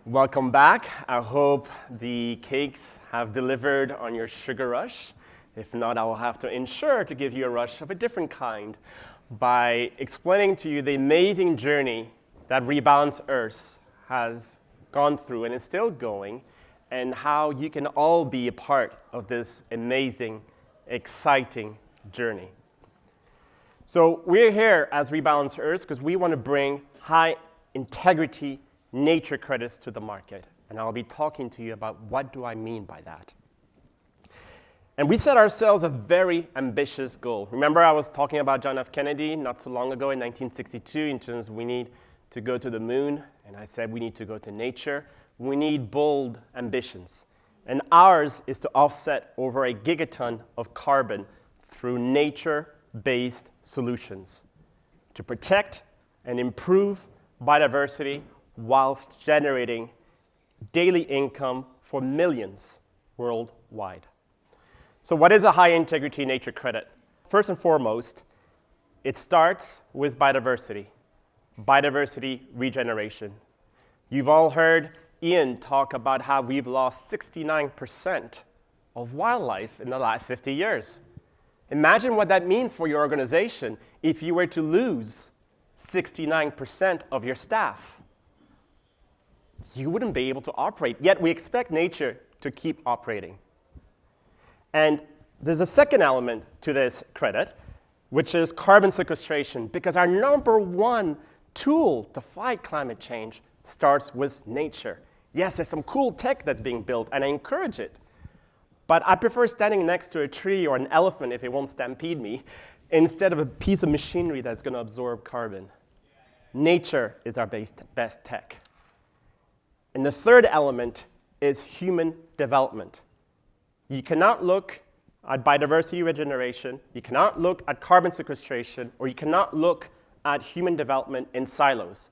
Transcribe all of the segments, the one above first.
Welcome back. I hope the cakes have delivered on your sugar rush. If not, I will have to ensure to give you a rush of a different kind by explaining to you the amazing journey that Rebalance Earth has gone through and is still going, and how you can all be a part of this amazing, exciting journey. So we're here as Rebalance Earth because we want to bring high integrity nature credits to the market. And I'll be talking to you about what do I mean by that. And we set ourselves a very ambitious goal. Remember I was talking about John F. Kennedy not so long ago in 1962 in terms of we need to go to the moon. And I said we need to go to nature. We need bold ambitions. And ours is to offset over a gigaton of carbon through nature-based solutions to protect and improve biodiversity whilst generating daily income for millions worldwide. So what is a high-integrity nature credit? First and foremost, it starts with biodiversity regeneration. You've all heard Ian talk about how we've lost 69% of wildlife in the last 50 years. Imagine what that means for your organization if you were to lose 69% of your staff. You wouldn't be able to operate, yet we expect nature to keep operating. And there's a second element to this credit, which is carbon sequestration, because our number one tool to fight climate change starts with nature. Yes, there's some cool tech that's being built, and I encourage it. But I prefer standing next to a tree or an elephant if it won't stampede me, instead of a piece of machinery that's going to absorb carbon. Nature is our best tech. And the third element is human development. You cannot look at biodiversity regeneration, you cannot look at carbon sequestration, or you cannot look at human development in silos.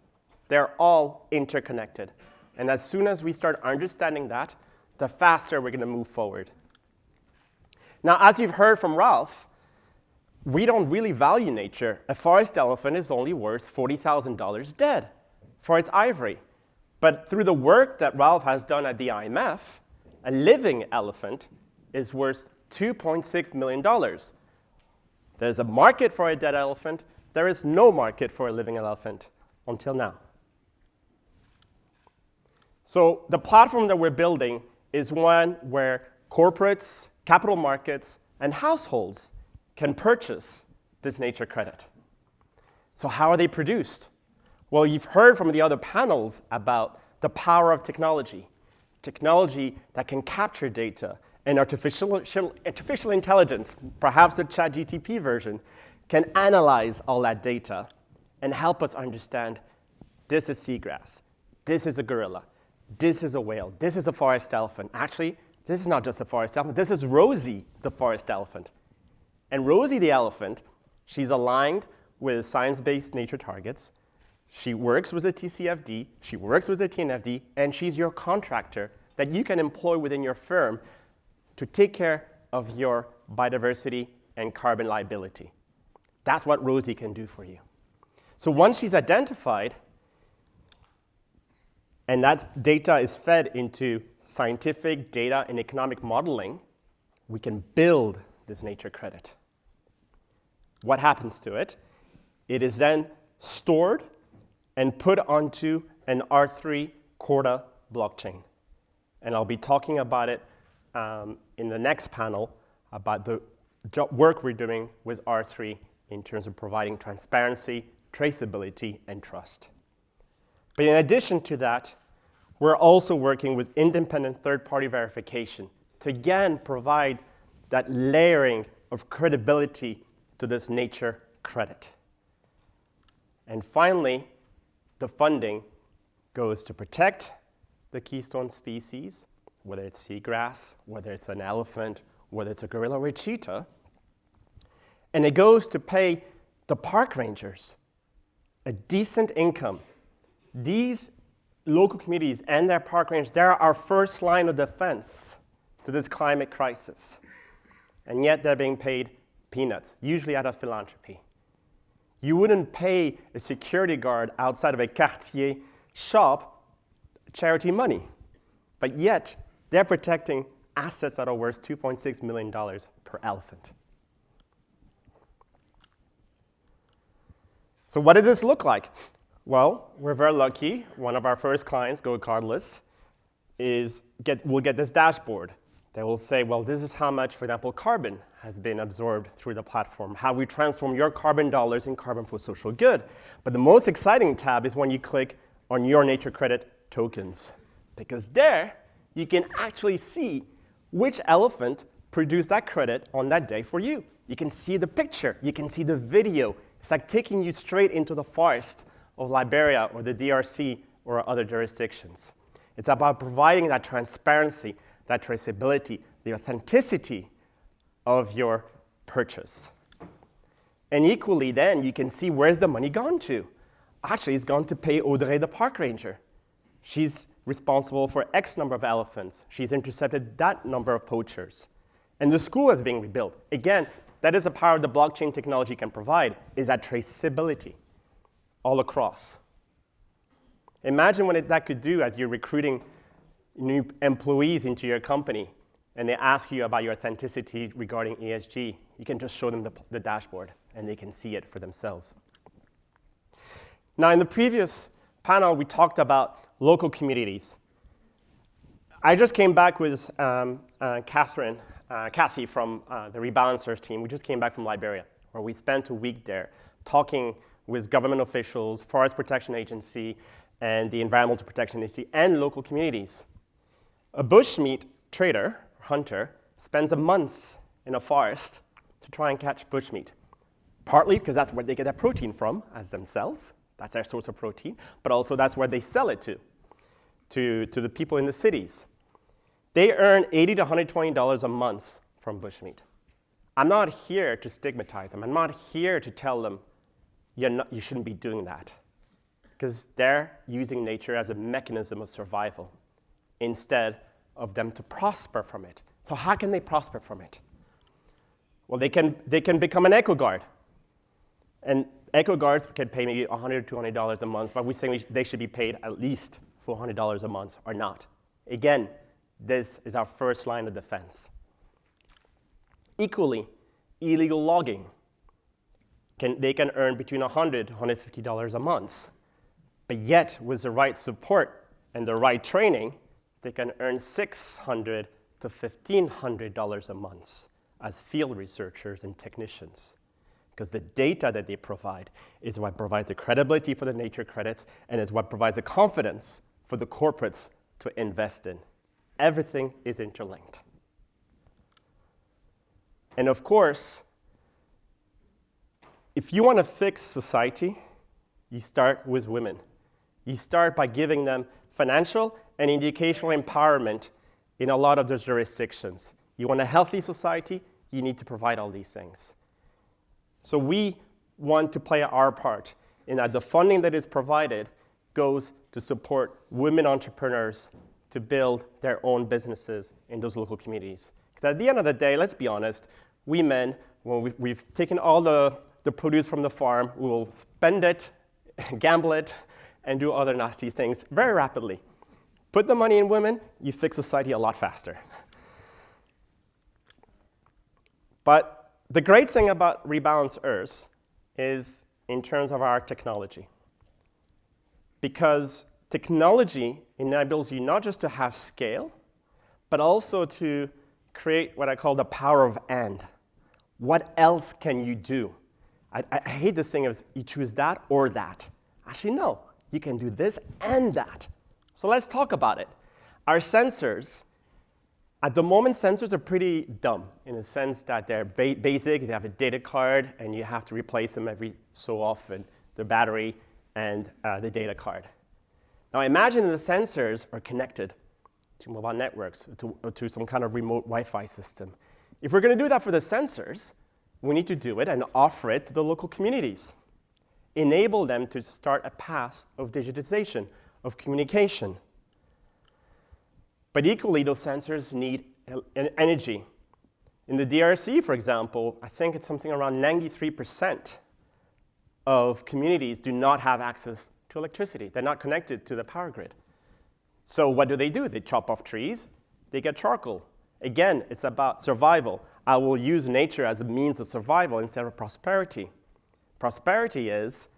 They're all interconnected. And as soon as we start understanding that, the faster we're going to move forward. Now, as you've heard from Ralph, we don't really value nature. A forest elephant is only worth $40,000 dead for its ivory. But through the work that Ralph has done at the IMF, a living elephant is worth $2.6 million. There's a market for a dead elephant. There is no market for a living elephant until now. So the platform that we're building is one where corporates, capital markets, and households can purchase this nature credit. So how are they produced? Well, you've heard from the other panels about the power of technology that can capture data, and artificial intelligence, perhaps the ChatGPT version, can analyze all that data and help us understand this is seagrass, this is a gorilla, this is a whale, this is a forest elephant. Actually, this is not just a forest elephant, this is Rosie, the forest elephant. And Rosie the elephant, she's aligned with science-based nature targets. She works with a TCFD, she works with a TNFD, and she's your contractor that you can employ within your firm to take care of your biodiversity and carbon liability. That's what Rosie can do for you. So once she's identified, and that data is fed into scientific data and economic modeling, we can build this nature credit. What happens to it? It is then stored and put onto an R3 Corda blockchain. And I'll be talking about it in the next panel about the work we're doing with R3 in terms of providing transparency, traceability, and trust. But in addition to that, we're also working with independent third-party verification to again provide that layering of credibility to this nature credit. And finally, the funding goes to protect the keystone species, whether it's seagrass, whether it's an elephant, whether it's a gorilla or a cheetah. And it goes to pay the park rangers a decent income. These local communities and their park rangers, they're our first line of defense to this climate crisis. And yet they're being paid peanuts, usually out of philanthropy. You wouldn't pay a security guard outside of a Cartier shop charity money. But yet, they're protecting assets that are worth $2.6 million per elephant. So what does this look like? Well, we're very lucky. One of our first clients, Go Cardless, will get this dashboard. They will say, well, this is how much, for example, carbon has been absorbed through the platform, how we transform your carbon dollars in carbon for social good. But the most exciting tab is when you click on your nature credit tokens, because there you can actually see which elephant produced that credit on that day for you. You can see the picture, you can see the video. It's like taking you straight into the forest of Liberia or the DRC or other jurisdictions. It's about providing that transparency, that traceability, the authenticity of your purchase. And equally then, you can see where's the money gone to. Actually, it's gone to pay Audrey the park ranger. She's responsible for X number of elephants. She's intercepted that number of poachers. And the school is being rebuilt. Again, that is the power the blockchain technology can provide, is that traceability all across. Imagine what that could do as you're recruiting new employees into your company, and they ask you about your authenticity regarding ESG. You can just show them the dashboard, and they can see it for themselves. Now, in the previous panel, we talked about local communities. I just came back with Kathy from the Rebalance Earth team. We just came back from Liberia, where we spent a week there talking with government officials, Forest Protection Agency, and the Environmental Protection Agency, and local communities. A bushmeat trader, hunter, spends a month in a forest to try and catch bushmeat, partly because that's where they get their protein from as themselves. That's their source of protein, but also that's where they sell it to the people in the cities. They earn $80 to $120 a month from bushmeat. I'm not here to stigmatize them. I'm not here to tell them you shouldn't be doing that, because they're using nature as a mechanism of survival instead of them to prosper from it. So how can they prosper from it? Well, they can become an eco guard. And eco guards can pay maybe $100 to $200 a month, but we're saying they should be paid at least $400 a month or not. Again, this is our first line of defense. Equally, illegal logging. They can earn between $100 to $150 a month. But yet, with the right support and the right training, they can earn $600 to $1,500 a month as field researchers and technicians. Because the data that they provide is what provides the credibility for the nature credits and is what provides the confidence for the corporates to invest in. Everything is interlinked. And of course, if you want to fix society, you start with women. You start by giving them financial and educational empowerment in a lot of those jurisdictions. You want a healthy society, you need to provide all these things. So we want to play our part in that the funding that is provided goes to support women entrepreneurs to build their own businesses in those local communities. Because at the end of the day, let's be honest, we men, when we've taken all the produce from the farm, we will spend it, gamble it, and do other nasty things very rapidly. Put the money in women, you fix society a lot faster. But the great thing about Rebalance Earth is in terms of our technology. Because technology enables you not just to have scale, but also to create what I call the power of and. What else can you do? I hate this thing of you choose that or that. Actually, no. You can do this and that. So let's talk about it. Our sensors, at the moment, sensors are pretty dumb in the sense that they're basic. They have a data card, and you have to replace them every so often, the battery and the data card. Now imagine the sensors are connected to mobile networks, to some kind of remote Wi-Fi system. If we're going to do that for the sensors, we need to do it and offer it to the local communities. Enable them to start a path of digitization, of communication. But equally, those sensors need energy. In the DRC, for example, I think it's something around 93% of communities do not have access to electricity. They're not connected to the power grid. So what do? They chop off trees, they get charcoal. Again, it's about survival. I will use nature as a means of survival instead of prosperity. Prosperity is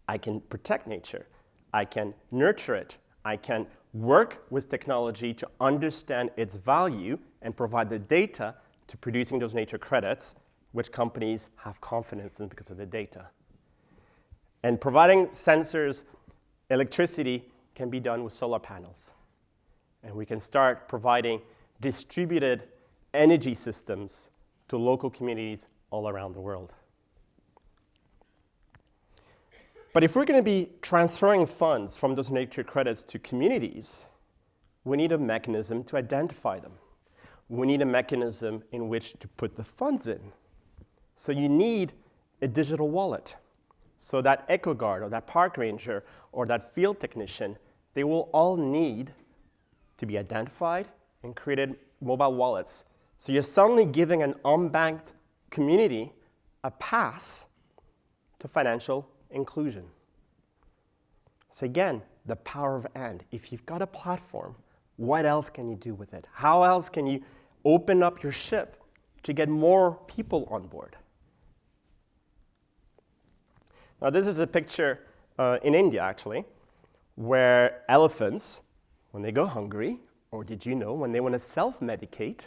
I can protect nature. I can nurture it. I can work with technology to understand its value and provide the data to producing those nature credits, which companies have confidence in because of the data. And providing sensors, electricity can be done with solar panels. And we can start providing distributed energy systems to local communities all around the world. But if we're going to be transferring funds from those nature credits to communities, we need a mechanism to identify them. We need a mechanism in which to put the funds in. So you need a digital wallet. So that eco guard or that park ranger or that field technician, they will all need to be identified and created mobile wallets. So you're suddenly giving an unbanked community a pass to financial inclusion. So again, the power of and. If you've got a platform, what else can you do with it? How else can you open up your ship to get more people on board? Now this is a picture in India, actually, where elephants, when they go hungry, or did you know, when they want to self-medicate,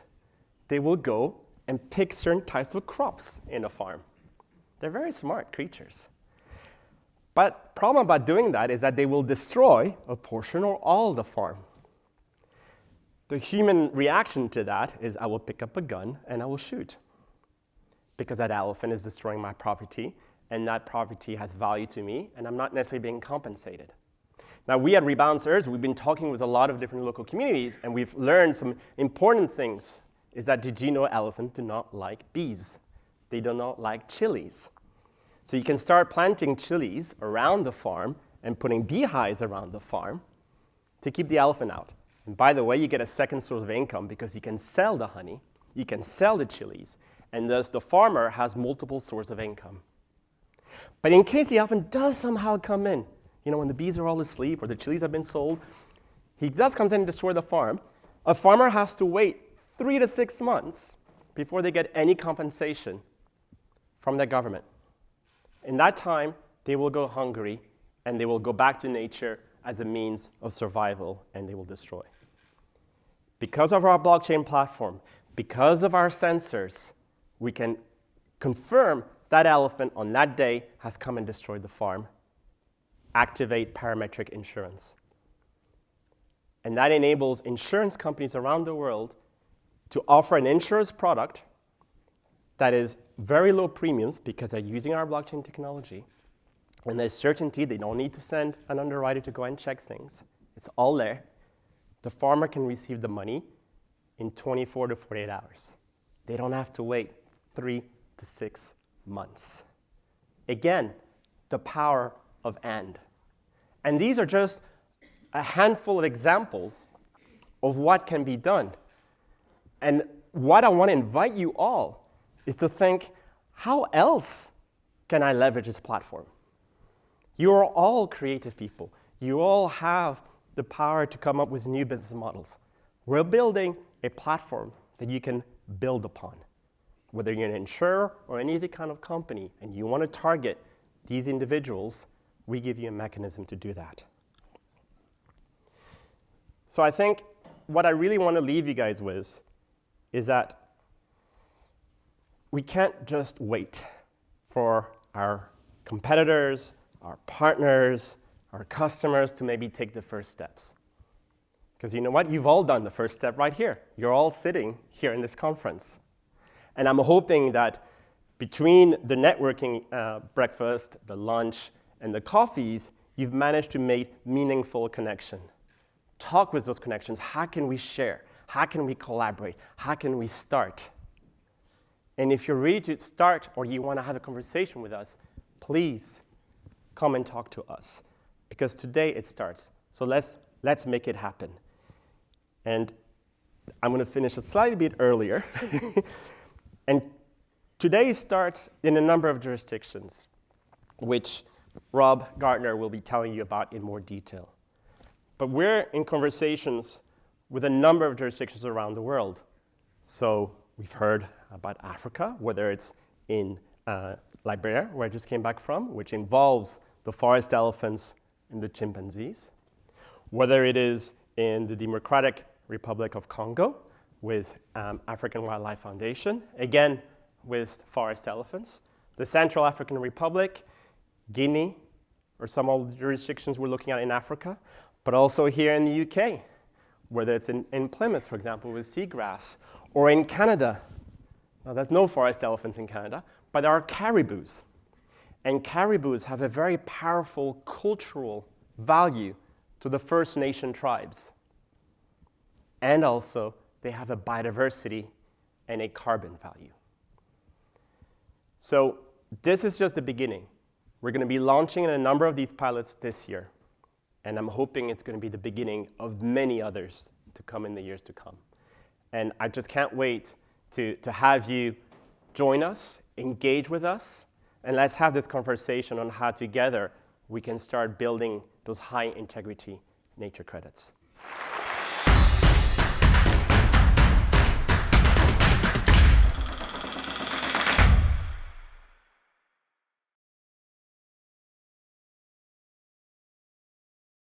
they will go and pick certain types of crops in a farm. They're very smart creatures. But the problem about doing that is that they will destroy a portion or all of the farm. The human reaction to that is I will pick up a gun and I will shoot because that elephant is destroying my property and that property has value to me and I'm not necessarily being compensated. Now, we at Rebalance Earth, we've been talking with a lot of different local communities, and we've learned some important things. Is that did you know elephants do not like bees? They do not like chilies. So you can start planting chilies around the farm and putting beehives around the farm to keep the elephant out. And by the way, you get a second source of income because you can sell the honey, you can sell the chilies, and thus the farmer has multiple sources of income. But in case the elephant does somehow come in, when the bees are all asleep or the chilies have been sold, he does come in and destroy the farm. A farmer has to wait 3 to 6 months before they get any compensation from the government. In that time, they will go hungry and they will go back to nature as a means of survival and they will destroy. Because of our blockchain platform, because of our sensors, we can confirm that elephant on that day has come and destroyed the farm. Activate parametric insurance. And that enables insurance companies around the world to offer an insurance product that is very low premiums because they're using our blockchain technology. And there's certainty, they don't need to send an underwriter to go and check things. It's all there. The farmer can receive the money in 24 to 48 hours. They don't have to wait 3 to 6 months. Again, the power of and. And these are just a handful of examples of what can be done. And what I want to invite you all is to think, how else can I leverage this platform? You are all creative people. You all have the power to come up with new business models. We're building a platform that you can build upon. Whether you're an insurer or any other kind of company and you want to target these individuals, we give you a mechanism to do that. So I think what I really want to leave you guys with is that we can't just wait for our competitors, our partners, our customers to maybe take the first steps. Because you know what? You've all done the first step right here. You're all sitting here in this conference. And I'm hoping that between the networking breakfast, the lunch, and the coffees, you've managed to make meaningful connection. Talk with those connections. How can we share? How can we collaborate? How can we start? And if you're ready to start or you want to have a conversation with us, please come and talk to us. Because today it starts. So let's make it happen. And I'm going to finish a slightly bit earlier. And today starts in a number of jurisdictions, which Rob Gardner will be telling you about in more detail. But we're in conversations with a number of jurisdictions around the world. So we've heard about Africa, whether it's in Liberia, where I just came back from, which involves the forest elephants and the chimpanzees, whether it is in the Democratic Republic of Congo with African Wildlife Foundation, again with forest elephants, the Central African Republic, Guinea, or some of the jurisdictions we're looking at in Africa, but also here in the UK, whether it's in Plymouth, for example, with seagrass, or in Canada. Now, there's no forest elephants in Canada, but there are caribous. And caribous have a very powerful cultural value to the First Nation tribes. And also, they have a biodiversity and a carbon value. So this is just the beginning. We're going to be launching a number of these pilots this year. And I'm hoping it's going to be the beginning of many others to come in the years to come. And I just can't wait to have you join us, engage with us, and let's have this conversation on how together we can start building those high integrity nature credits.